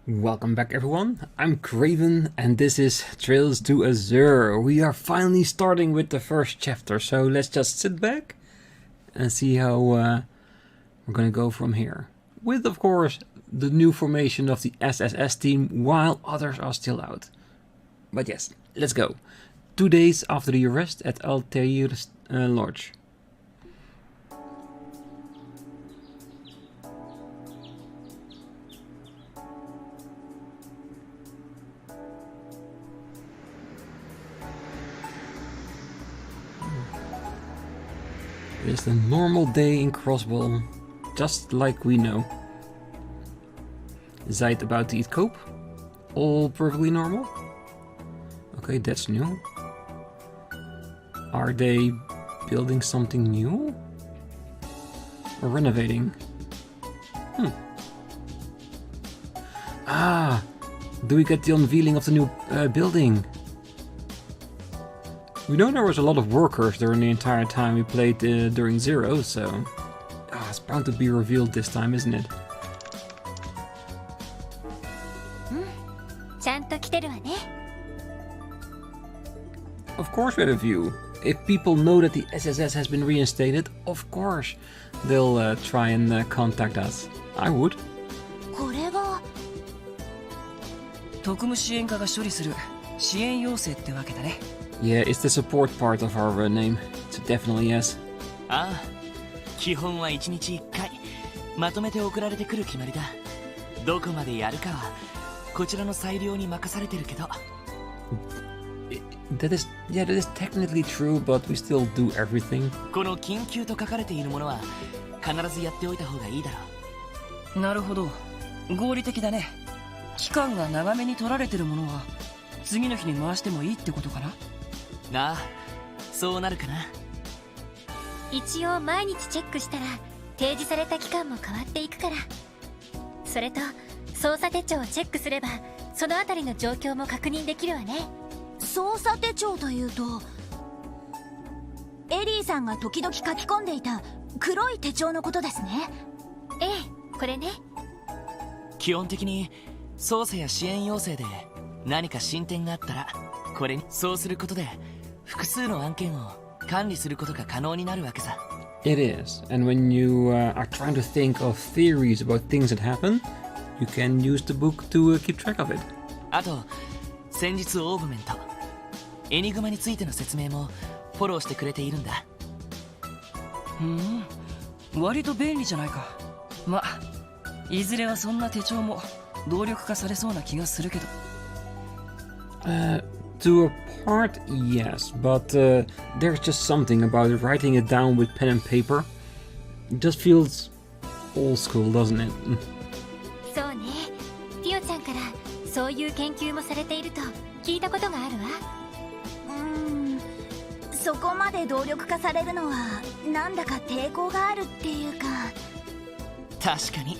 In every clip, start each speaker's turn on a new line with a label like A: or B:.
A: Welcome back everyone, I'm Craven and this is Trails to Azure. We are finally starting with the first chapter, so let's just sit back and see how we're gonna go from here. With of course the new formation of the SSS team while others are still out. But yes, let's go. 2 days after the arrest at Ulterior Lodge. It's a normal day in Crossbell, just like we know. Zeit about to eat cope? All perfectly normal? Okay, that's new. Are they building something new? Or renovating? Ah! Do we get the unveiling of the new building? We know there was a lot of workers during the entire time we played during Zero, so it's bound to be revealed this time, isn't it? Of course we had a view. If people know that the SSS has been reinstated, of course they'll try and contact us. I would. Yeah, it's the support part of our name. It's definitely yes.
B: 基本は1日1回まとめて送られてくる決まりだ。どこまでやるかはこちらの裁量に任されてるけど。
A: That is technically true, but we still do everything.
B: この緊急と書かれているものは必ずやっておいた方がいいだろう。なるほど。合理的だね。期間が長めに取られてるものは次の日に回してもいいってことかな。ああ、そうなるかな。
C: 一応毎日チェックしたら提示された期間も変わっていくから。それと操作手帳をチェックすればそのあたりの状況も確認できるわね。
D: 操作手帳というとエリーさんが時々書き込んでいた黒い手帳のことですね。
C: ええ、これね。
B: 基本的に操作や支援要請で何か進展があったらこれにそうすることで複数の案件を管理することが可能になるわけさ。
A: It is, and when you are trying to think of theories about things that happen, you can use the book to keep track of it.
B: あと、先日オーブメント、エニグマについての説明もフォローしてくれているんだ。割と便利じゃないか。ま、いずれはそんな手帳も動力化されそうな気がするけど。
A: To a part, yes, but there's just something about writing it down with pen and paper. It just feels old school, doesn't it?
C: そうね。ティオちゃんからそういう研究もされていると聞いたことがあるわ。
D: そこまで動力化されるのはなんだか抵抗があるっていうか。
B: 確かに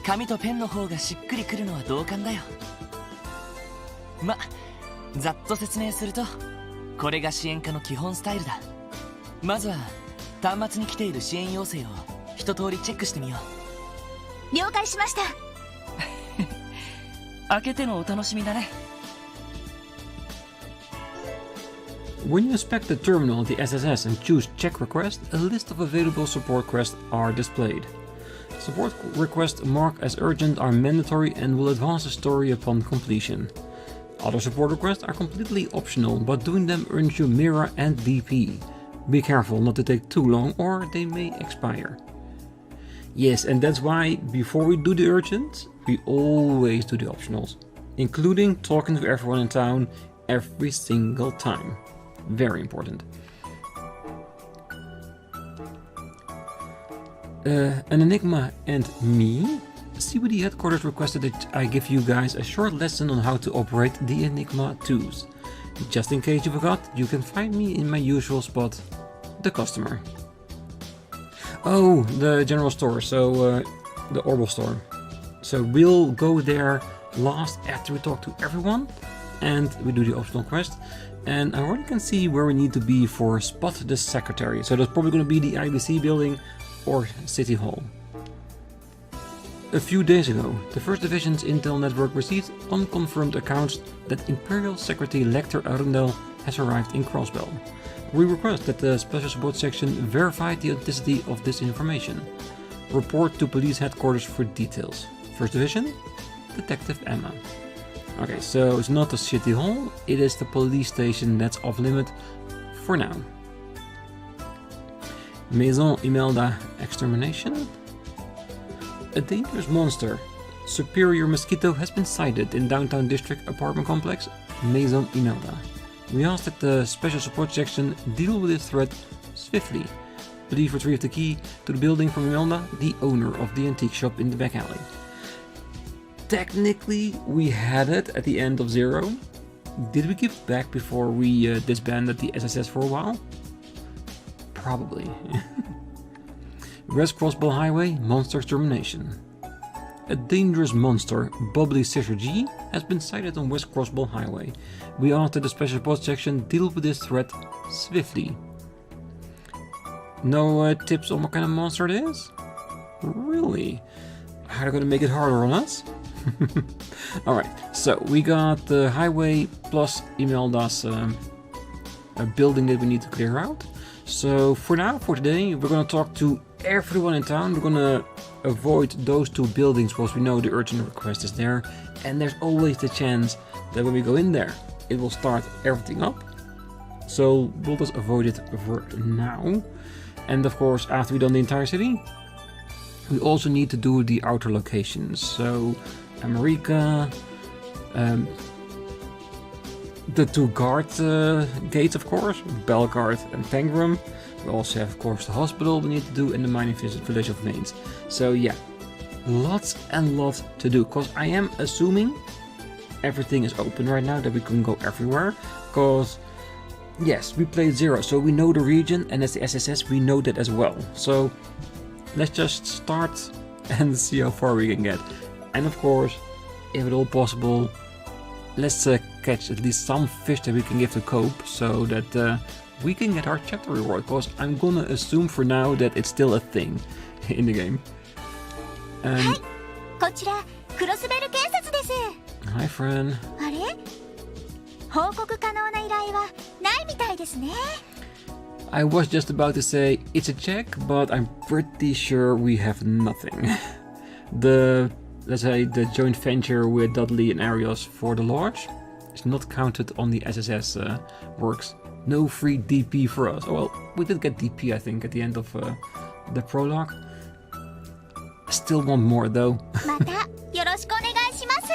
B: 紙とペンの方がしっくりくるのは同感だよ。ま、ざっと説明するとこれが支援課の基本スタイルだ。まずは端末に来ている支援要請を一通りチェックしてみよ
D: う。了解しました。
B: 開けてのお楽しみだね。
A: When you inspect the terminal of the SSS and choose Check Request, a list of available support requests are displayed. Support requests marked as urgent are mandatory and will advance the story upon completion. Other support requests are completely optional, but doing them earns you Mira and DP. Be careful not to take too long or they may expire. Yes, and that's why before we do the urgent, we always do the optionals, including talking to everyone in town every single time. Very important. An Enigma and me? CBD headquarters requested that I give you guys a short lesson on how to operate the Enigma 2s. Just in case you forgot, you can find me in my usual spot, the customer. Oh, the general store, so the Orbital store. So we'll go there last after we talk to everyone and we do the optional quest. And I already can see where we need to be for Spot the Secretary. So that's probably going to be the IBC building or City Hall. A few days ago, the 1st Division's Intel network received unconfirmed accounts that Imperial Secretary Lecter Arundel has arrived in Crossbell. We request that the Special Support Section verify the authenticity of this information. Report to Police Headquarters for details. 1st Division, Detective Emma. Okay, so it's not the City Hall, it is the police station that's off limit for now. Maison Imelda extermination? A dangerous monster, Superior Mosquito, has been sighted in downtown district apartment complex Maison Imelda. We ask that the Special Support Section deal with this threat swiftly. Please retrieve the key to the building from Imelda, the owner of the antique shop in the back alley. Technically, we had it at the end of Zero. Did we give back before we disbanded the SSS for a while? Probably. West Crossbell Highway, monster extermination. A dangerous monster, Bubbly Sister G, has been sighted on West Crossbell Highway. We ask that the Special Support Section deal with this threat swiftly. No tips on what kind of monster it is? Really? How are they gonna make it harder on us? Alright, so we got the highway plus Imelda's a building that we need to clear out. So for now, for today, we're gonna talk to everyone in town. We're gonna avoid those 2 buildings because we know the urgent request is there, and there's always the chance that when we go in there, it will start everything up. So we'll just avoid it for now. And of course, after we've done the entire city, we also need to do the outer locations. So America, the 2 guard gates, of course, Belgard and Tangram. We also have, of course, the hospital we need to do, and the mining village of Mainz. So yeah, lots and lots to do, because I am assuming everything is open right now, that we can go everywhere, because yes, we played Zero, so we know the region, and as the SSS we know that as well. So let's just start and see how far we can get. And of course, if at all possible, let's catch at least some fish that we can give to Cope, so that we can get our chapter reward, because I'm gonna assume for now that it's still a thing in the game. Hi,
D: Crossbell 警察です。
A: Hi, friend.
D: あれ？報告可能な依頼はないみたいですね。
A: I was just about to say it's a check, but I'm pretty sure we have nothing. Let's say the joint venture with Dudley and Arios for the lodge is not counted on the SSS works. No free DP for us. Oh, well, we did get DP, I think, at the end of the prologue. Still want more, though.
D: またよろしくお願いします。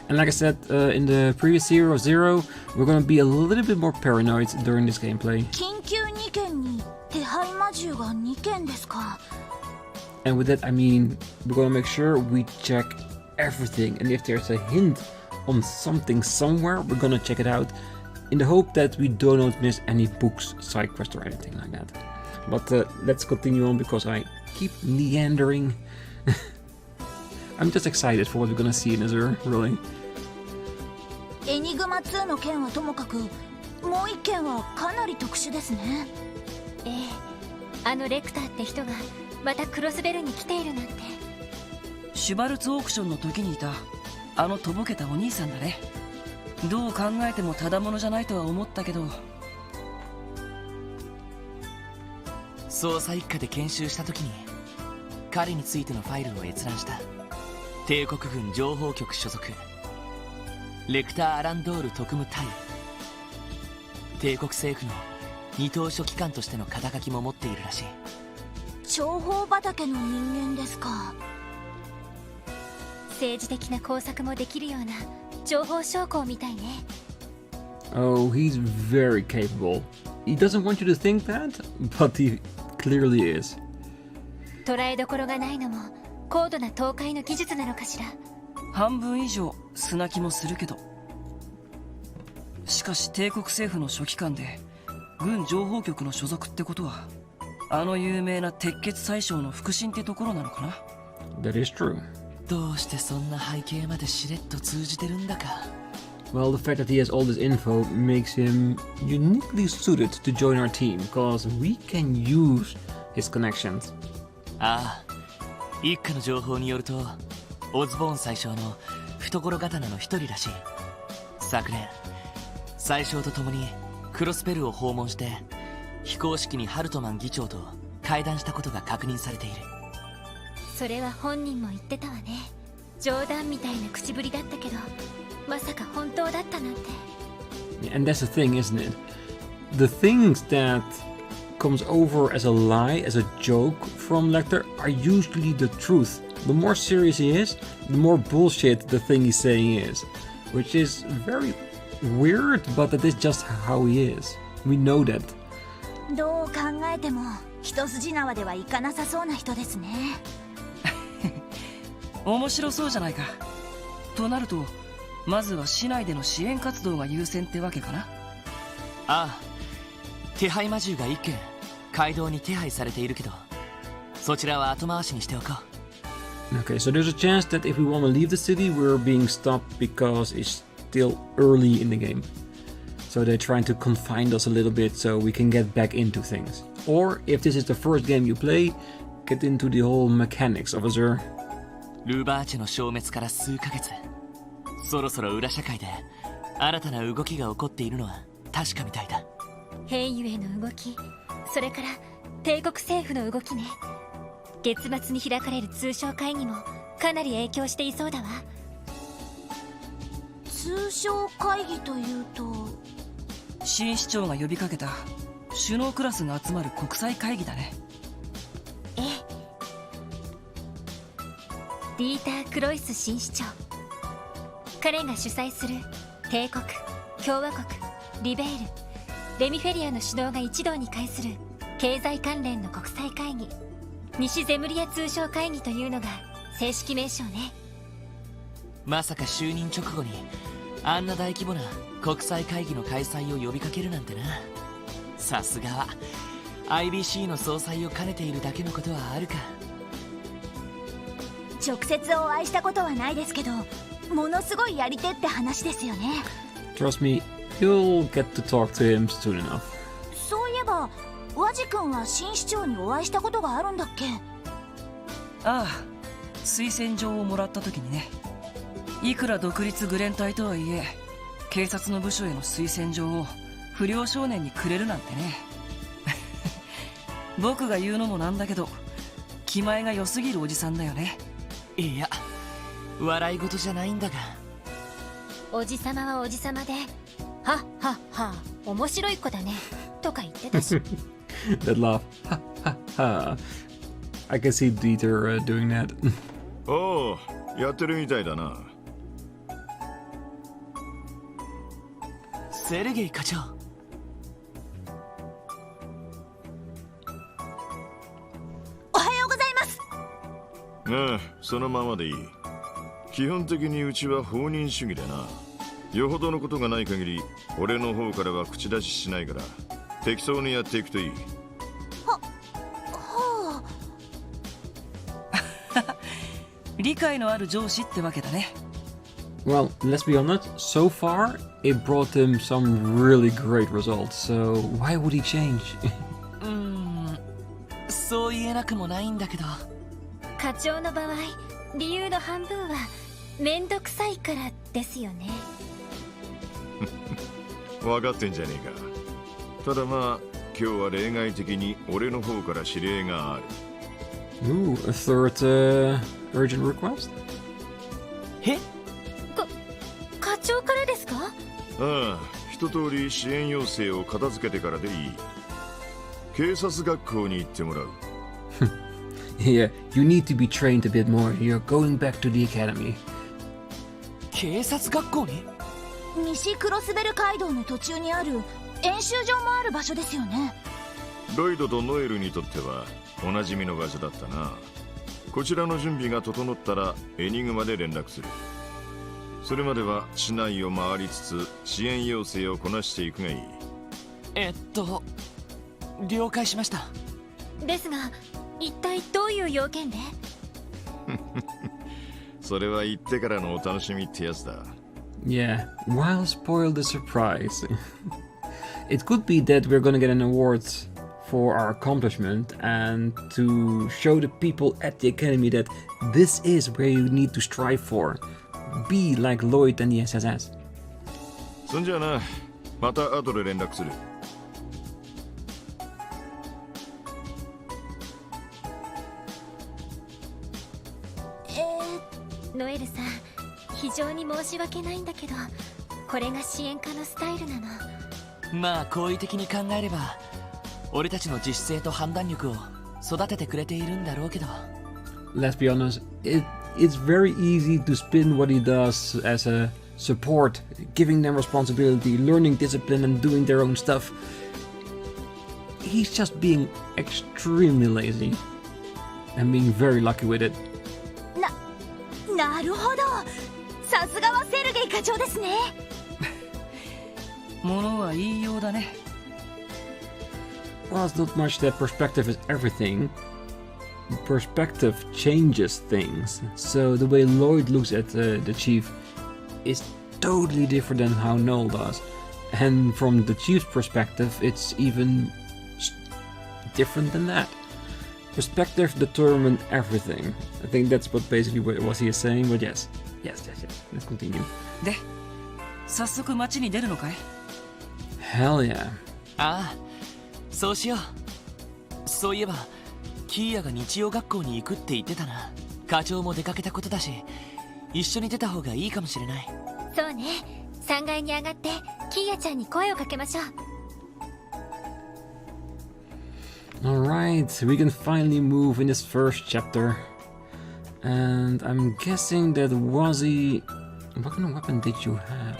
A: And like I said in the previous Zero, we're gonna be a little bit more paranoid during this gameplay.
D: 緊急2件に手配魔獣が2件ですか。
A: And with that, I mean, we're gonna make sure we check everything. And if there's a hint on something somewhere, we're gonna check it out in the hope that we do not miss any books, side quests, or anything like that. But let's continue on, because I keep meandering. I'm just excited for what we're gonna see in Azure, really.
D: エニグマ2の件はともかく、もう1件はかなり特殊ですね。
C: ええ、あのレクターって人がまたクロスベルに来ているなんて。
E: シュバルツオークションの時にいたあのとぼけたお兄さんだね。どう考えてもただものじゃないとは思ったけど。
B: 捜査一課で研修した時に彼についてのファイルを閲覧した。帝国軍情報局所属、レクター・アランドール特務隊。帝国政府の二等書記官としての肩書きも持っているらしい。
D: 情報畑の人間ですか。
C: 政治的な工作もできるような情報将校みたいね。
A: Oh, he's very capable. He doesn't want you to think that, but he clearly is.
C: 捉えどころがないのも高度な倒壊の技術なのかしら。
E: 半分以上砂気もするけど。しかし帝国政府の書記官で軍情報局の所属ってことは、あの有名な鉄血宰相の腹心ってところなのかな。
A: That is true.
B: どうしてそんな背景までしれっと通じてるんだか。
A: Well, the fact that he has all this info makes him uniquely suited to join our team, because we can use his connections.
B: ああ、一家の情報によるとオズボーン宰相の懐刀の一人らしい。昨年宰相と共にクロスベルを訪問して非公式にハルトマン議長と会談したことが確認されている。
C: それは本人も言ってたわね。冗談みたいな口ぶりだったけど、まさか本当だったなんて。
A: Yeah, and that's the thing, isn't it? The things that comes over as a lie, as a joke from Lecter are usually the truth. The more serious he is, the more bullshit the thing he's saying is. Which is very weird, but that is just how he is. We know that.
D: どう考えても一筋縄ではいかなさそうな人ですね。
E: 面白そうじゃないか。となると、まずは市内での支援活動が優先ってわけかな。
B: ああ、手配魔獣が一件街道に手配されているけど、そちらは後回しにしておこう。
A: Okay, so there's a chance that if we want to leave the city, we're being stopped because it's still early in the game. So they're trying to confine us a little bit so we can get back into things. Or if this is the first game you play, get into the whole mechanics of Azure.
B: ルバーチェの消滅から数ヶ月、そろそろ裏社会で新たな動きが起こっているのは確かみたいだ。
C: 兵ゆへの動き、それから帝国政府の動きね。月末に開かれる通商会議もかなり影響していそうだわ。
D: 通商会議というと、
E: 新市長が呼びかけた首脳クラスが集まる国際会議だね。
C: ええ。ディーター・クロイス新市長、彼が主催する帝国、共和国、リベール、レミフェリアの首脳が一堂に会する経済関連の国際会議、西ゼムリア通商会議というのが正式名称ね。
B: まさか就任直後にあんな大規模な国際会議の開催を呼びかけるなんてな。さすがは IBC の総裁を兼ねているだけのことはあるか。
D: 直接お会いしたことはないですけど、ものすごいやり手って話ですよね。
A: Trust me, you'll get to talk to him soon enough.
D: そういえば和地君は新市長にお会いしたことがあるんだっけ？
E: ああ、推薦状をもらった時にね。いくら独立グレン隊とはいえ、警察の部署への推薦状を不良少年にくれるなんてね。僕が言うのもなんだけど、気前が良すぎるおじさんだよね。
B: いや、笑い事じゃないんだが。
C: おじさまはおじさまで、はっはっは、面白い子だねとか言ってたし。
A: That laugh. Ha ha ha. I can see Dieter doing that.
F: おお、やってるみたいだな。
B: セルゲイ課長。
D: おはようございます。
F: ああ、そのままでいい。基本的にうちは放任主義でな。よほどのことがない限り俺の方からは口出ししないから、適当にやっていくといい。
D: は
E: あ。理解のある上司ってわけだね。
A: Well, let's be honest, so far it brought him some really great results, so why would he change?
B: そう言えなくもないんだけど。
C: 課長の場合、理由の半分はめんどくさいからですよね。
F: 分かってんじゃねえか。ただまあ、今日は例外的に俺の方から指令がある。
A: Ooh, a third urgent request?
B: え？
C: 課長からですか？
F: ああ、一通り支援要請を片付けてからでいい。警察学校に行ってもらう。
A: Yeah, you need to be trained a bit more. You're going back to the academy.
B: 警察学校に？
D: 西クロスベル街道の途中にある演習場もある場所ですよね。
F: ロイドとノエルにとってはおなじみの場所だったな。こちらの準備が整ったらエニグマで連絡する。それまでは市内を回りつつ支援要請をこなしていくがいい。
B: 了解しました。
C: ですが、一体どういう要件で？
F: それは言ってからのお楽しみってやつだ。
A: Yeah, why spoil the surprise? It could be that we're gonna get an award for our accomplishment and to show the people at the academy that this is where you need to strive for. Be like Lloyd and the SSS.
F: そんじゃあな、また後で連絡する。
C: ノエルさん、非常に申し訳ないんだけど、これが支援家のスタイルなの。
B: まあ好意的に考えれば俺たちの自主性と判断力を育ててくれているんだろうけど。
A: Let's be honest, it's very easy to spin what he does as a support, giving them responsibility, learning discipline and doing their own stuff. He's just being extremely lazy and being very lucky with it.
D: なるほど、さすがはセルゲイ課長ですね。
E: ものは言いようだね。
A: Well, it's not much that perspective is everything. Perspective changes things. So the way Lloyd looks at the chief is totally different than how Noel does. And from the chief's perspective, it's even different than that. Perspective determined everything. I think that's what basically what he is saying, but yes. Let's continue.
E: で、早速街に出るのかい？
A: Hell yeah.
B: ああ、そうしよう。そういえばキーヤが日曜学校に行くって言ってたな。課長も出かけたことだし、一緒に出た方がいいかもしれない。
C: そうね、3階に上がってキーヤちゃんに声をかけましょう。
A: Alright, we can finally move in this first chapter. And I'm guessing that Wazzy... What kind of weapon did you have?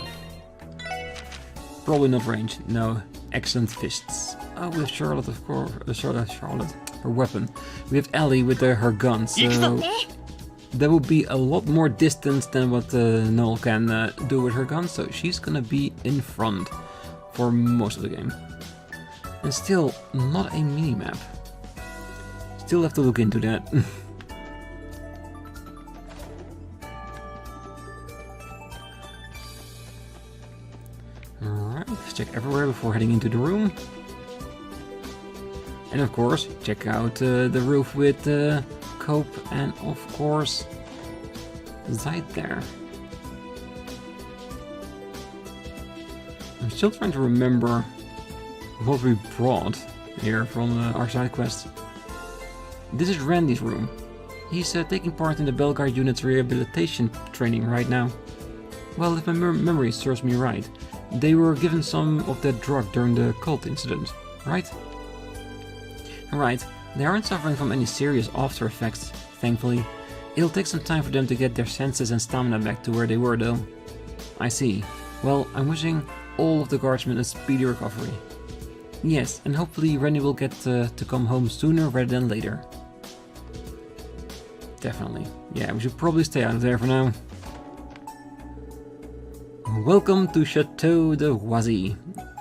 A: Probably not range, no. Excellent fists. Oh, with Charlotte, of course. Charlotte, her weapon. We have Ellie with her gun, so... That would be a lot more distance than what Noel can do with her gun, so she's gonna be in front for most of the game. And still, not a mini-map. Still have to look into that. Alright, let's check everywhere before heading into the room. And of course, check out the roof with Cope and of course Zaid there. I'm still trying to remember what we brought here from our side quest. This is Randy's room. He's taking part in the Belgar unit's rehabilitation training right now. Well, if my memory serves me right, they were given some of that drug during the cult incident, right? Right, they aren't suffering from any serious after effects, thankfully. It'll take some time for them to get their senses and stamina back to where they were though. I see. Well, I'm wishing all of the guardsmen a speedy recovery. Yes, and hopefully Randy will get to come home sooner rather than later. Definitely. Yeah, we should probably stay out of there for now. Welcome to Chateau de Wazzy.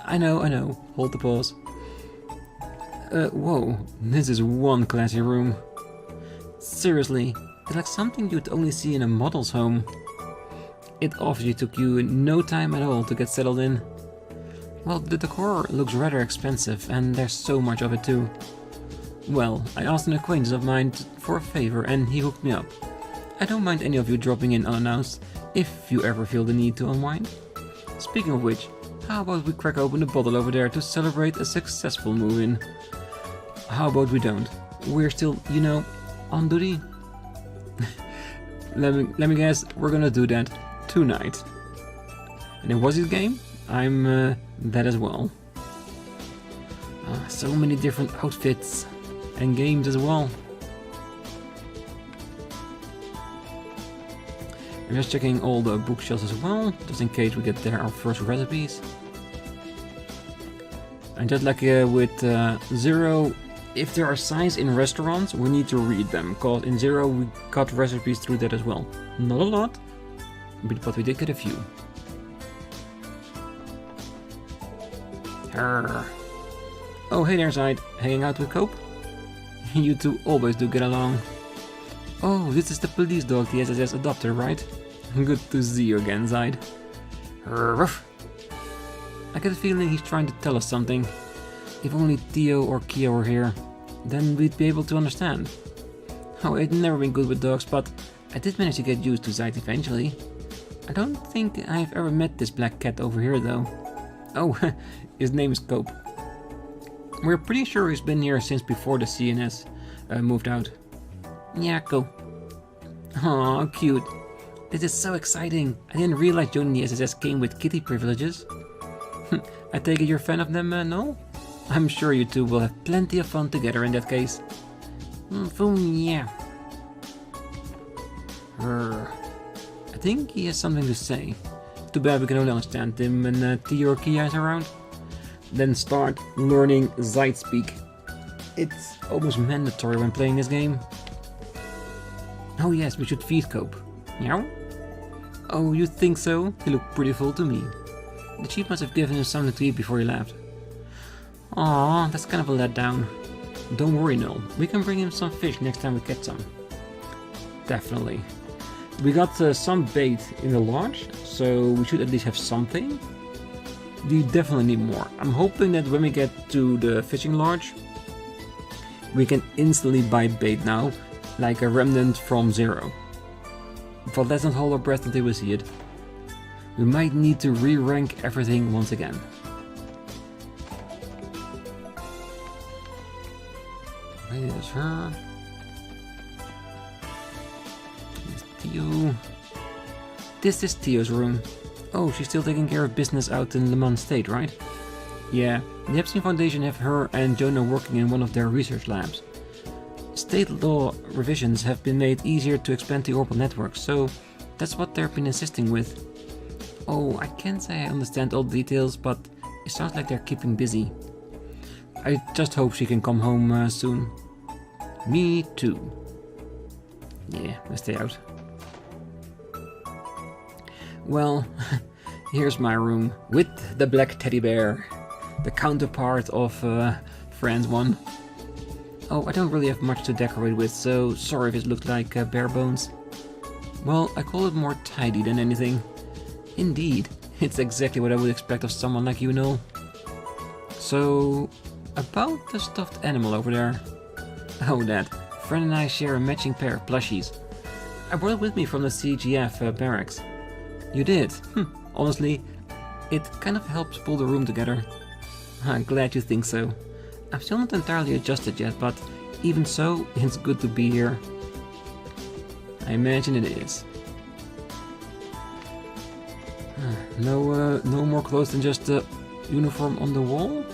A: I know. Hold the pause. Whoa, this is one classy room. Seriously, it's like something you'd only see in a model's home. It obviously took you no time at all to get settled in. Well, the decor looks rather expensive, and there's so much of it too. Well, I asked an acquaintance of mine for a favor, and he hooked me up. I don't mind any of you dropping in unannounced, if you ever feel the need to unwind. Speaking of which, how about we crack open the bottle over there to celebrate a successful move-in? How about we don't? We're still, you know, on duty. let me guess, we're gonna do that tonight. And it was his game? I'm that as well. So many different outfits and games as well. I'm just checking all the bookshelves as well, just in case we get there our first recipes. And just like with Zero, if there are signs in restaurants, we need to read them, because in Zero we got recipes through that as well. Not a lot, but we did get a few. Arrgh. Oh, hey there, Zaid. Hanging out with Cope? You two always do get along. Oh, this is the police dog the SSS adopted, right? Good to see you again, Zaid. Ruff. I get a feeling he's trying to tell us something. If only Theo or Kia were here, then we'd be able to understand. Oh, I've never been good with dogs, but I did manage to get used to Zeit eventually. I don't think I've ever met this black cat over here though. Oh, his name is Cope. We're pretty sure he's been here since before the CNS moved out. Yeah, go. Aw, cute. This is so exciting. I didn't realize joining the SSS came with kitty privileges. I take it you're a fan of them, no? I'm sure you two will have plenty of fun together in that case. Yeah. I think he has something to say. Too bad we can only understand him when Theo or Kia is around. Then start learning Zeit speak. It's almost mandatory when playing this game. Oh yes, we should feed Cope. Meow? Oh, you think so? He looked pretty full to me. The chief must have given him something to eat before he left. Aw, that's kind of a letdown. Don't worry, Noel. We can bring him some fish next time we get some. Definitely. We got some bait in the lodge, so we should at least have something. We definitely need more. I'm hoping that when we get to the fishing lodge, we can instantly buy bait now, like a remnant from Zero. But let's not hold our breath until we see it. We might need to re-rank everything once again. There's her. There's Theo. This is Theo's room. Oh, she's still taking care of business out in Le Mans State, right? Yeah, the Epstein Foundation have her and Jonah working in one of their research labs. State law revisions have been made easier to expand the orbital network, so that's what they've been insisting with. Oh, I can't say I understand all the details, but it sounds like they're keeping busy. I just hope she can come home soon. Me too. Yeah, let's stay out. Well, here's my room with the black teddy bear, the counterpart of Friends 1. Oh, I don't really have much to decorate with, so sorry if it looked like bare bones. Well, I call it more tidy than anything. Indeed, it's exactly what I would expect of someone like you, Noel. So, about the stuffed animal over there. Oh, that. Friend and I share a matching pair of plushies. I brought it with me from the CGF barracks. You did? Honestly, it kind of helps pull the room together. I'm glad you think so. I'm still not entirely adjusted yet, but even so, it's good to be here. I imagine it is. No more clothes than just the uniform on the wall?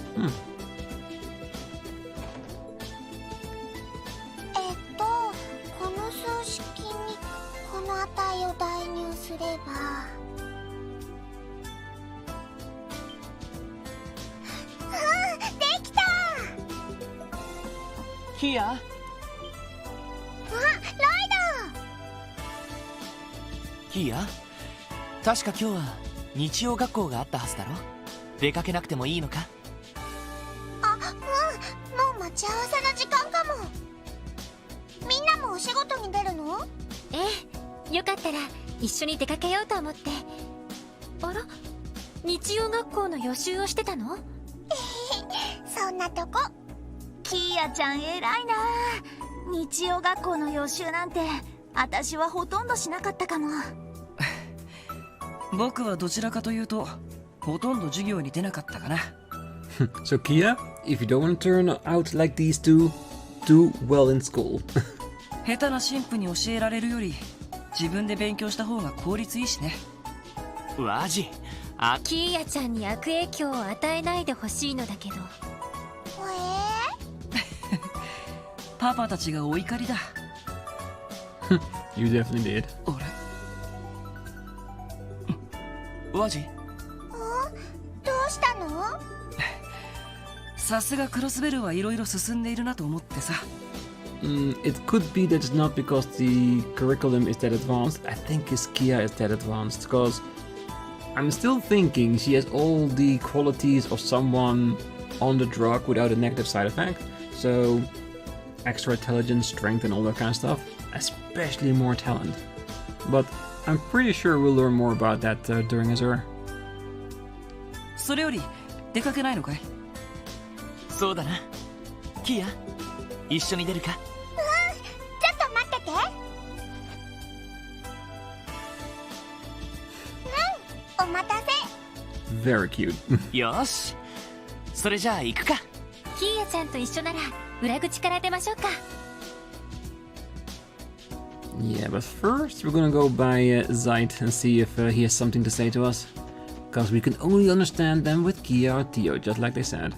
B: Kia? キーヤ、確か今日は日曜学校があったはずだろ。出かけなくてもいいのか？
D: あ、もう待ち合わせの時間かも。みんなもお仕事に出るの？
C: ええ、よかったら一緒に出かけようと思って。あら、日曜学校の予習をしてたの？
D: そんなとこ。キーヤちゃん偉いな。日曜学校の予習なんて私はほとんどしなかったかも。
E: 僕はどちらかというとほとんど授業に出なかったかな。
A: So Kia, if you don't want to turn out like these two, do well in school.
E: 下手な神父に教えられるより自分で勉強した方が効率いいしね。
B: ワジ、
C: キーヤちゃんに悪影響を与えないでほしいのだけど。
E: パパたちがお怒りだ。
A: You definitely did.
B: ワジ？
D: どうしたの？
E: さすがクロスベルはいろいろ進んでいるなと思ってさ。
A: It could be that it's not because the curriculum is that advanced. I think his Kia is that advanced, because I'm still thinking she has all the qualities of someone on the drug without a negative side effect. So, extra intelligence, strength and all that kind of stuff. Especially more talent. But I'm pretty sure we'll learn more about that during Azure.
E: それより出かけないのかい？
B: そうだな。キア、一緒に出るか？
D: ちょっと待ってて。お待たせ。
A: Very cute.
B: よし、それじゃあ行くか。
C: キーヤちゃんと一緒なら裏口から出ましょうか。
A: Yeah, but first we're gonna go by Zeit and see if he has something to say to us. Because we can only understand them with Kia or Tio, just like they said.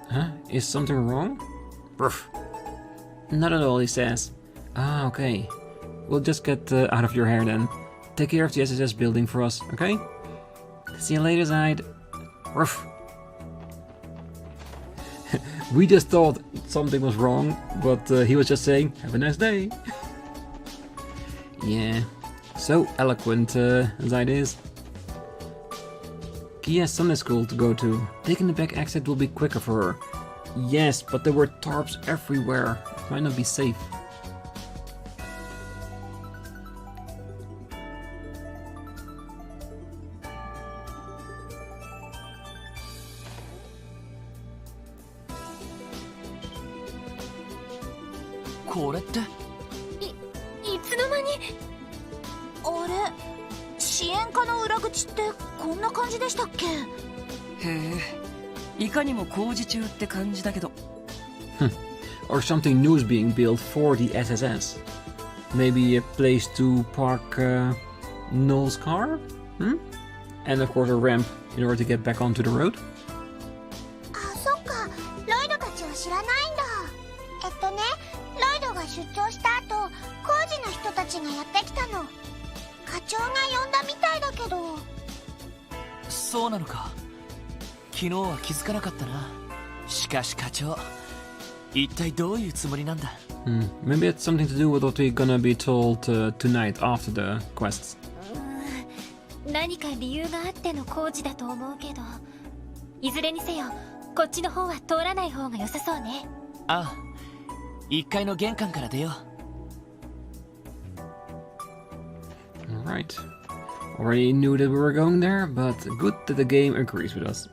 A: Huh? Is something wrong? Ruff. Not at all, he says. Ah, okay. We'll just get out of your hair then. Take care of the SSS building for us, okay? See you later, Zeit. Ruff. We just thought something was wrong, but he was just saying, have a nice day. Yeah, so eloquent Zeit is. Kia has Sunday school to go to. Taking the back exit will be quicker for her. Yes, but there were tarps everywhere. It might not be safe.
C: いつの間に。
D: あれ、支援課の裏口ってこんな感じでしたっけ？
E: へえ、いかにも工事中って感じだけど。
A: Or something new is being built for the SSS. Maybe a place to park Noel's car? And of course a ramp in order to get back onto the road.
D: あ、そっか。ロイドたちは知らないんだ。ロイドが出張した後、工事の人たちがやってきたの。課長が呼んだみたいだけど。
B: そうなのか。昨日は気づかなかったな。しかし課長、一体どういうつもりなんだ？
A: Maybe it's something to do with what we're gonna be told tonight after the quests.
C: 何か理由があっての工事だと思うけど、いずれにせよこっちの方は通らない方が良さそうね。
B: ああ、1階の玄関から出よう。
A: Alright. Already knew that we were going there, but good that the game agrees with us.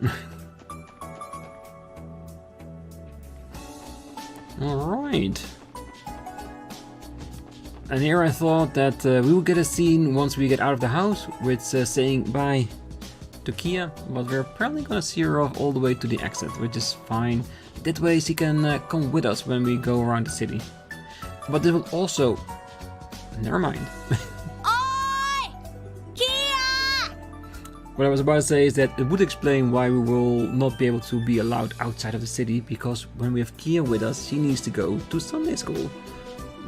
A: Alright. And here I thought that we would get a scene once we get out of the house with saying bye to Kia, but we're apparently gonna see her off all the way to the exit, which is fine. That way she can come with us when we go around the city. But it will also... Never mind. What I was about to say is that it would explain why we will not be able to be allowed outside of the city, because when we have Kia with us, she needs to go to Sunday school.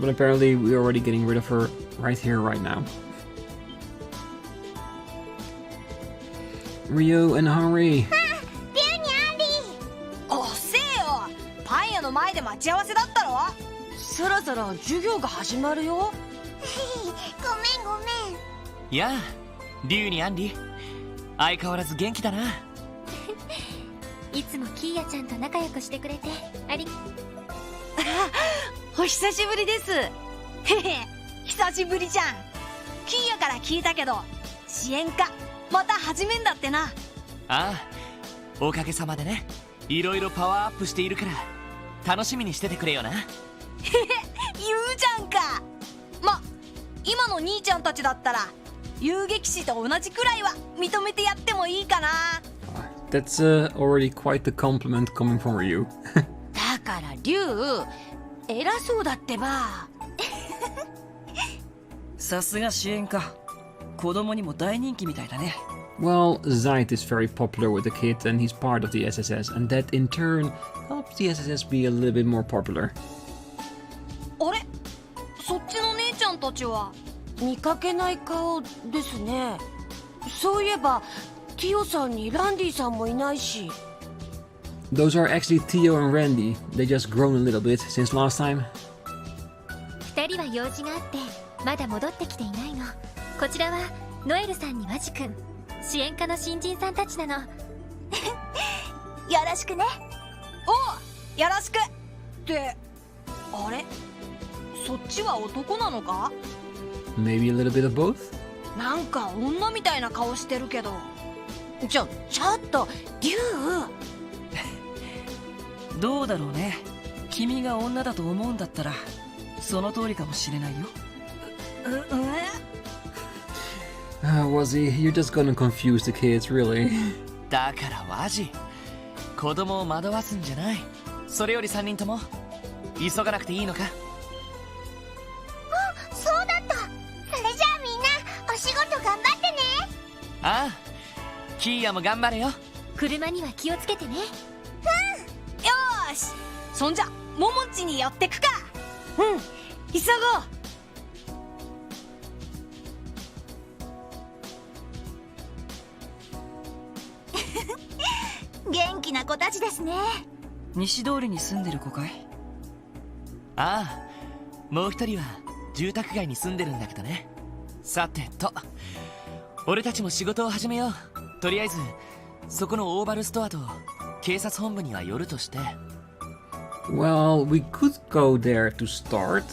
A: But apparently we're already getting rid of her right here, right now. Rio and Henry.
E: 遅えよ。パン屋の前で待ち合わせだったろ。そろそろ授業が始まるよ。
D: ごめんごめん。
B: やあ、リュウにアンリ。相変わらず元気だな。
C: いつもキーヤちゃんと仲良くしてくれてあり。
E: お久しぶりです。へへ、久しぶりじゃん。キーヤから聞いたけど、支援課また始めんだってな。
B: ああ、おかげさまでね。いろいろパワーアップしているから楽しみにしててくれよな。へへ、
E: 言うじゃんか。ま、今の兄ちゃんたちだったら遊撃士と同じくらいは認めてやってもいいかな。
A: That's already quite the compliment coming from Ryu.
E: だからリュウ、偉そうだってば。さすが支援か。子供にも大人気みたいだね。
A: Well, Zeit is very popular with the kids and he's part of the SSS, and that in turn helps the SSS be a little bit more popular.
E: あれ、そっちの姉ちゃんたちは見かけない顔ですね。そういえばティオさんにランディさんもいないし。
A: Those are actually Tio and Randy. They just grown a little bit since last time.
C: 2人は用事があってまだ戻ってきていないの。こちらはノエルさんにワジ君、支援課の新人さんたちなの。
D: よろしくね。
E: お、よろしく。ってあれ、そっちは男なのか？
A: Maybe a little bit of both?
E: なんか女みたいな顔してるけど。
D: ちょっと竜。
E: どうだろうね。君が女だと思うんだったらその通りかもしれないよ。
A: Was he? You're just gonna confuse the kids, really.
B: だからワジ、子供を惑わすんじゃない。それより3人とも急がなくていいのか。
D: そうだった。それじゃあみんなお仕事頑張ってね。
B: ああ、キーヤも頑張れよ。
C: 車には気をつけてね。
D: よーし、そんじゃももちに寄ってくか。急ごう。元気な子たちですね。
E: 西通りに住んでる子かい？
B: ああ、もう一人は住宅街に住んでるんだけどね。さてと、俺たちも仕事を始めよう。とりあえずそこのオーバルストアと警察本部には寄るとして。
A: Well, we could go there to start.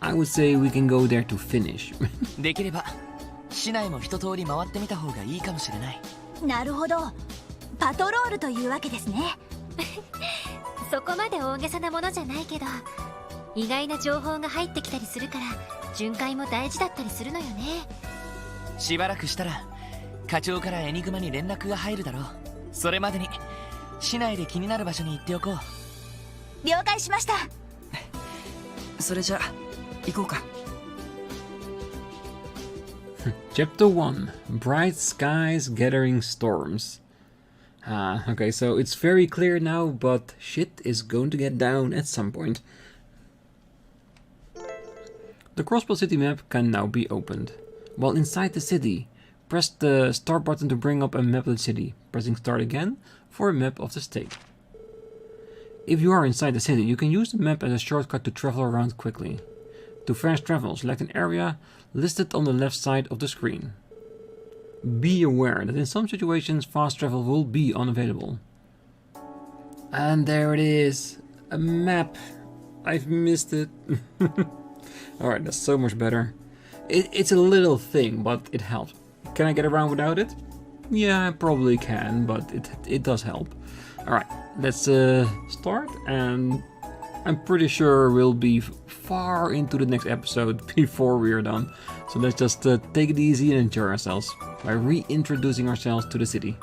A: I would say we can go there to finish.
B: できれば市内も一通り回ってみた方がいいかもしれない。
D: なるほど、パトロールというわけですね。
C: そこまで大げさなものじゃないけど、意外な情報が入ってきたりするから巡回も大事だったりするのよね。
B: しばらくしたら課長からエニグマに連絡が入るだろう。それまでに市内で気になる場所に行っておこう。
D: 了解しました。
E: それじゃ行こうか。
A: Chapter 1 Bright Skies Gathering Storms. Okay, so it's very clear now, but shit is going to get down at some point. The Crossbell city map can now be opened. While inside the city, press the start button to bring up a map of the city, pressing start again for a map of the state. If you are inside the city, you can use the map as a shortcut to travel around quickly. To fast travel, select an area listed on the left side of the screen. Be aware that in some situations fast travel will be unavailable. And there it is, a map. I've missed it. Alright, that's so much better. It's a little thing, but it helps. Can I get around without it? Yeah, I probably can, but it does help. Alright, let's start, and I'm pretty sure we'll be far into the next episode before we're done. So let's just take it easy and enjoy ourselves by reintroducing ourselves to the city.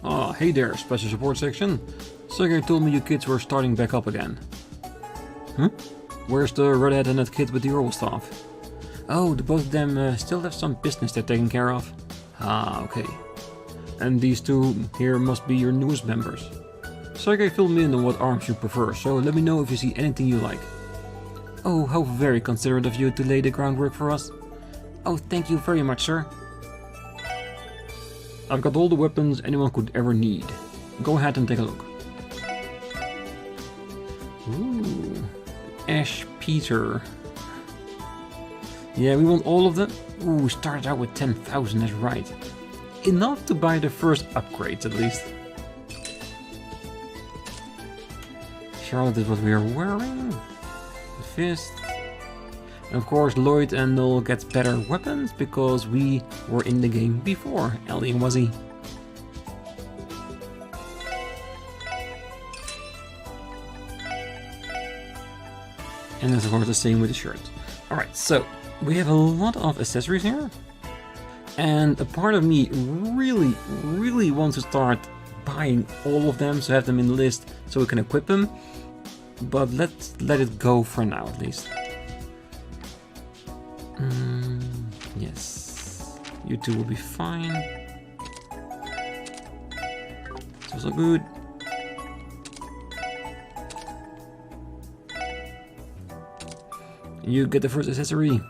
A: Oh, hey there, special support section. Sergey told me you kids were starting back up again. Huh? Where's the red-headed kid with the oral staff? Oh, the both of them still have some business they're taking care of. Ah, okay. And these two here must be your newest members. Sergey filled me in on what arms you prefer, so let me know if you see anything you like. Oh, how very considerate of you to lay the groundwork for us. Oh, thank you very much, sir. I've got all the weapons anyone could ever need. Go ahead and take a look. Ooh, Ash Peter. Yeah, we want all of them. Ooh, we started out with 10,000, that's right. Enough to buy the first upgrades, at least. Charlotte is what we are wearing. The fist. And of course, Lloyd and Noel get better weapons because we were in the game before Ellie and Wuzzy. And that's of course the same with the shirt. Alright, so we have a lot of accessories here. And a part of me really wants to start buying all of them, so have them in the list so we can equip them. But let's let it go for now, at least. Yes, you two will be fine. It's also good. You get the first accessory.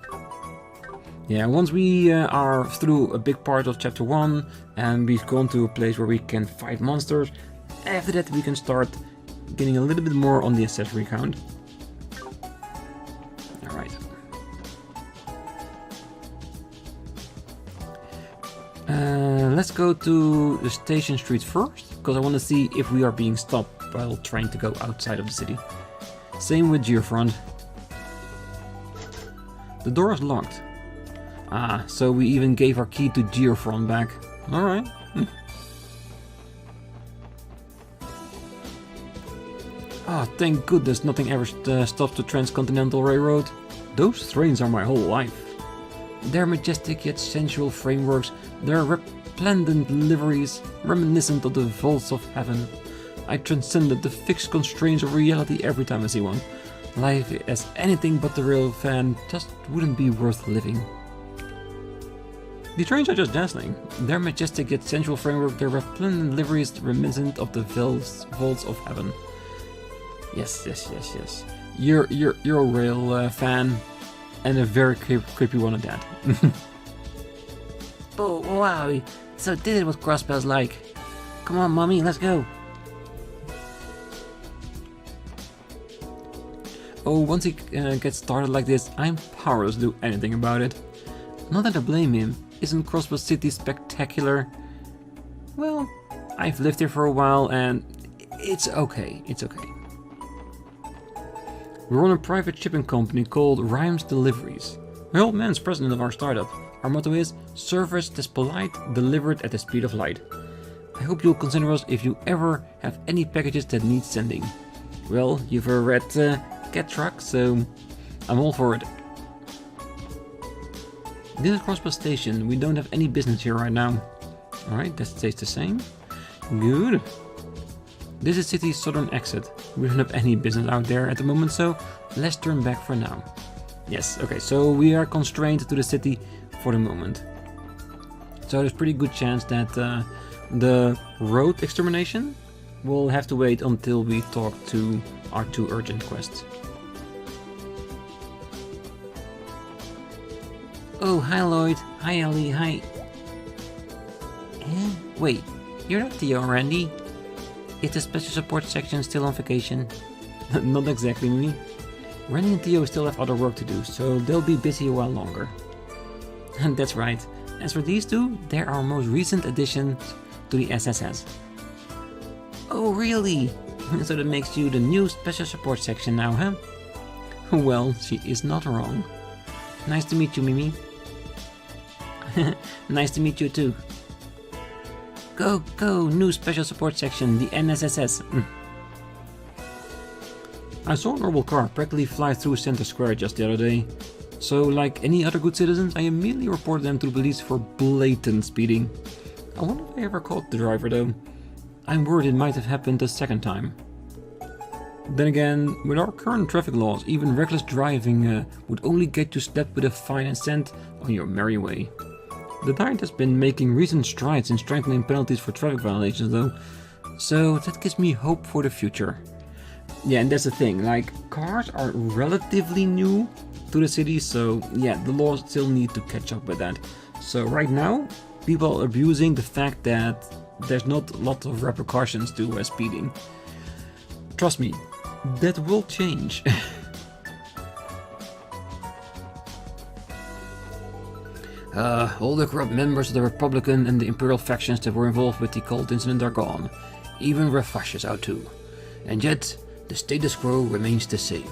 A: Yeah, once we are through a big part of chapter 1 and we've gone to a place where we can fight monsters, after that we can start getting a little bit more on the accessory count. Alright. Let's go to the station street first, because I want to see if we are being stopped while trying to go outside of the city. Same with Gearfront. The door is locked. Ah, so we even gave our key to Geofron back. Alright. Ah, thank goodness nothing ever stops the Transcontinental Railroad. Those trains are my whole life. Their majestic yet sensual frameworks, their resplendent liveries, reminiscent of the vaults of heaven. I transcended the fixed constraints of reality every time I see one. Life as anything but the rail fan just wouldn't be worth living. The trains are just dazzling. Their majestic yet sensual framework, their resplendent liveries reminiscent of the vaults of heaven. Yes. You're a rail fan, and a very creepy one at that. Oh wow! So this is what Crossbell's like. Come on, mommy, let's go. Oh, once he gets started like this, I'm powerless to do anything about it. Not that I blame him. Isn't Crossbell City spectacular? Well, I've lived here for a while and it's okay. We run a private shipping company called Rhymes Deliveries. My old man's president of our startup. Our motto is service that's polite, delivered at the speed of light. I hope you'll consider us if you ever have any packages that need sending. Well, you've read Cat Truck, so I'm all for it. This is Crossbell Station. We don't have any business here right now. Alright, that stays the same. Good. This is city's southern exit. We don't have any business out there at the moment, so let's turn back for now. Yes, okay, so we are constrained to the city for the moment. So there's pretty good chance that the road extermination will have to wait until we talk to our 2 urgent quests. Oh, hi Lloyd. Hi Ellie. Hi. Wait, you're not Theo, Randy? Is the special support section still on vacation? Not exactly me. Randy and Theo still have other work to do, so they'll be busy a while longer. And that's right. As for these 2, they're our most recent additions to the SSS. Oh, really? So that makes you the new special support section now, huh? Well, she is not wrong. Nice to meet you, Mimi. Nice to meet you too. Go, new special support section, the NSSS. I saw a normal car practically fly through Center Square just the other day. So, like any other good citizens, I immediately reported them to the police for blatant speeding. I wonder if I ever caught the driver though. I'm worried it might have happened a second time. Then again, with our current traffic laws, even reckless driving would only get you slapped with a fine and sent on your merry way. The Diet has been making recent strides in strengthening penalties for traffic violations though, so that gives me hope for the future. Yeah, and that's the thing, like, cars are relatively new to the city, so yeah, the laws still need to catch up with that. So right now, people are abusing the fact that there's not a lot of repercussions to speeding. Trust me, that will change. All the corrupt members of the Republican and the Imperial factions that were involved with the cult incident are gone. Even Refash is out too. And yet, the status quo remains the same.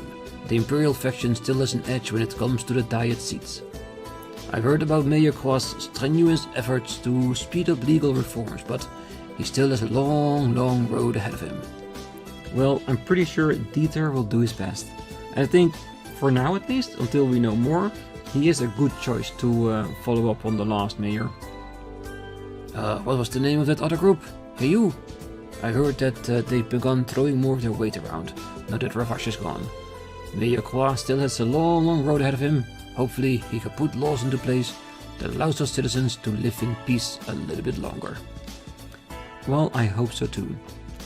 A: The Imperial faction still has an edge when it comes to the Diet seats. I've heard about Mayor Qua's strenuous efforts to speed up legal reforms, but he still has a long road ahead of him. Well, I'm pretty sure Dieter will do his best. And I think, for now at least, until we know more, he is a good choice to follow up on the last mayor. What was the name of that other group? Hey you! I heard that they've begun throwing more of their weight around, now that Ravash is gone. Mayor Qua still has a long road ahead of him. Hopefully he can put laws into place that allows us citizens to live in peace a little bit longer. Well, I hope so too.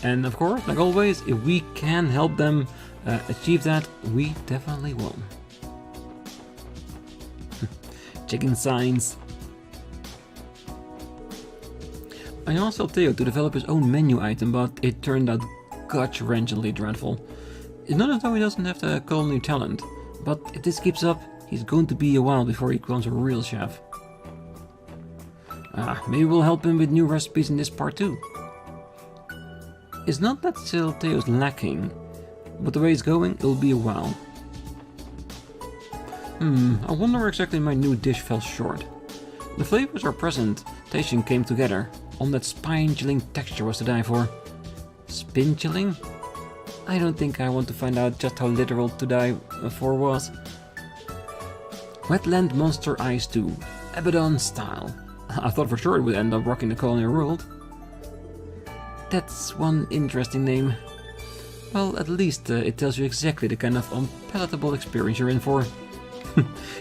A: And of course, like always, if we can help them achieve that, we definitely will. Checking signs. I asked Theo to develop his own menu item, but it turned out gut-wrenchingly dreadful. It's not as though he doesn't have the culinary talent, but if this keeps up, he's going to be a while before he becomes a real chef. Maybe we'll help him with new recipes in this part too. It's not that still Theo's lacking, but the way it's going, it'll be a while. I wonder where exactly my new dish fell short. The flavors our presentation came together. On that spine-chilling texture was to die for. Spin-chilling? I don't think I want to find out just how literal to die for was. Wetland Monster Ice 2. Abaddon style. I thought for sure it would end up rocking the colonial world. That's one interesting name. Well, at least it tells you exactly the kind of unpalatable experience you're in for.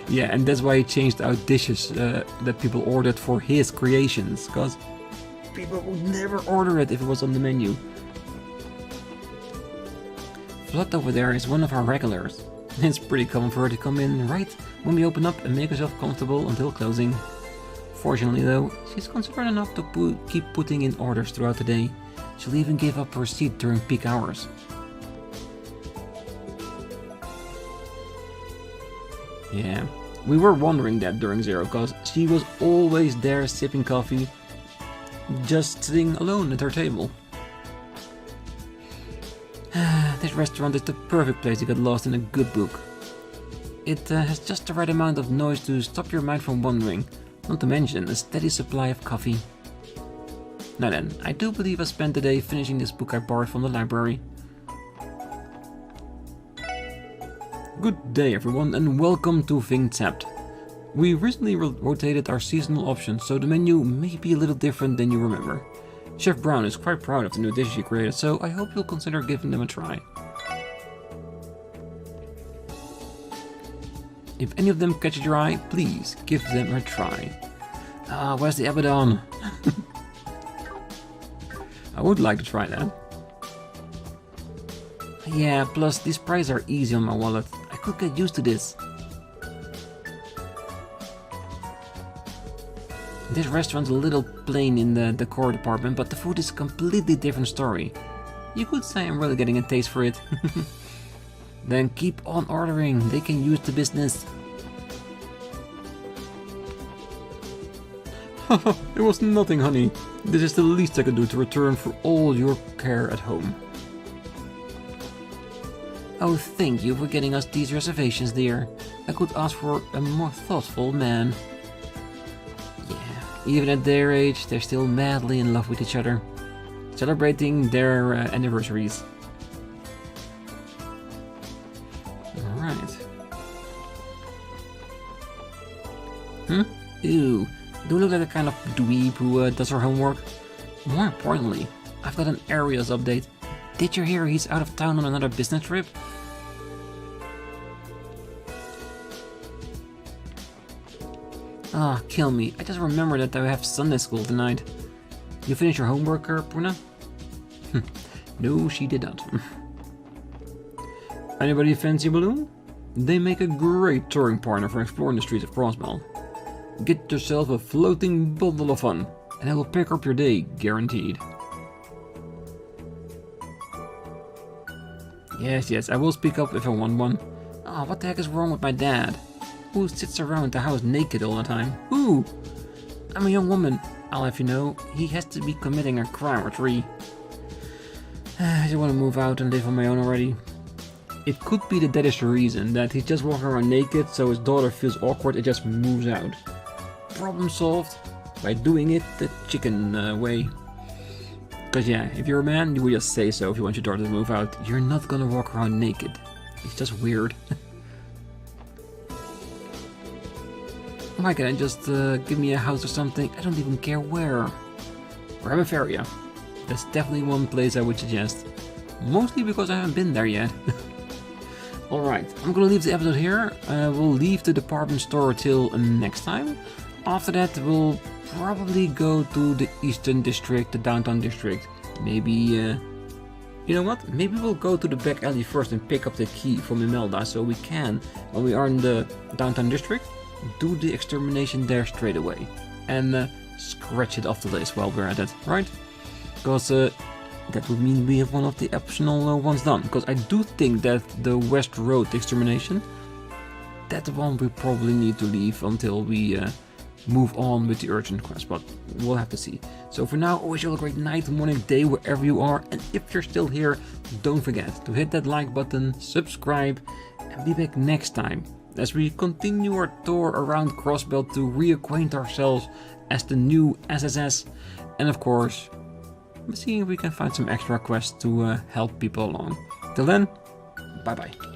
A: Yeah, and that's why he changed out dishes that people ordered for his creations, because people would never order it if it was on the menu. Flood over there is one of our regulars. It's pretty common for her to come in right when we open up and make herself comfortable until closing. Fortunately though, she's considerate enough to keep putting in orders throughout the day. She'll even give up her seat during peak hours. Yeah, we were wondering that during Zero, cause she was always there sipping coffee, just sitting alone at her table. This restaurant is the perfect place to get lost in a good book. It has just the right amount of noise to stop your mind from wandering, not to mention a steady supply of coffee. Now then, I do believe I spent the day finishing this book I borrowed from the library. Good day everyone and welcome to Vingtapt. We recently rotated our seasonal options, so the menu may be a little different than you remember. Chef Brown is quite proud of the new dishes he created, so I hope you'll consider giving them a try. If any of them catch your eye, please give them a try. Ah, where's the Abaddon? I would like to try that. Yeah, plus these prices are easy on my wallet. I could get used to this. This restaurant's a little plain in the decor department, but the food is a completely different story. You could say I'm really getting a taste for it. Then keep on ordering, they can use the business. It was nothing, honey. This is the least I could do to return for all your care at home. Oh, thank you for getting us these reservations, dear. I could ask for a more thoughtful man. Yeah, even at their age, they're still madly in love with each other, celebrating their anniversaries. Alright. Ew, do look like the kind of dweeb who does her homework. More importantly, I've got an Areas update. Did you hear he's out of town on another business trip? Ah, kill me. I just remembered that I have Sunday school tonight. You finished your homework, Puna? No, she did not. Anybody fancy a balloon? They make a great touring partner for exploring the streets of Crossbell. Get yourself a floating bundle of fun, and it will pick up your day, guaranteed. Yes, I will speak up if I want one. Ah, what the heck is wrong with my dad? Who sits around the house naked all the time? Who? I'm a young woman, I'll have you know. He has to be committing a crime or three. I just want to move out and live on my own already. It could be that that is the reason, that he's just walking around naked, so his daughter feels awkward and just moves out. Problem solved by doing it the chicken way. Cause yeah, if you're a man, you would just say so if you want your daughter to move out. You're not gonna walk around naked. It's just weird. Why can't I just give me a house or something? I don't even care where. Or Bavaria. That's definitely one place I would suggest. Mostly because I haven't been there yet. Alright, I'm gonna leave the episode here. We'll leave the department store till next time. After that, we'll probably go to the Eastern District, the Downtown District. Maybe, you know what? Maybe we'll go to the back alley first and pick up the key from Imelda, so we can, when we are in the Downtown District, do the extermination there straight away. And scratch it off the list while we're at it, right? Because that would mean we have one of the optional ones done. Because I do think that the West Road extermination, that one we probably need to leave until we move on with the urgent quest, but we'll have to see. So for now, I wish you all a great night, morning, day, wherever you are, and if you're still here, don't forget to hit that like button, subscribe, and be back next time as we continue our tour around Crossbell to reacquaint ourselves as the new SSS, and of course, seeing if we can find some extra quests to help people along. Till then, bye bye.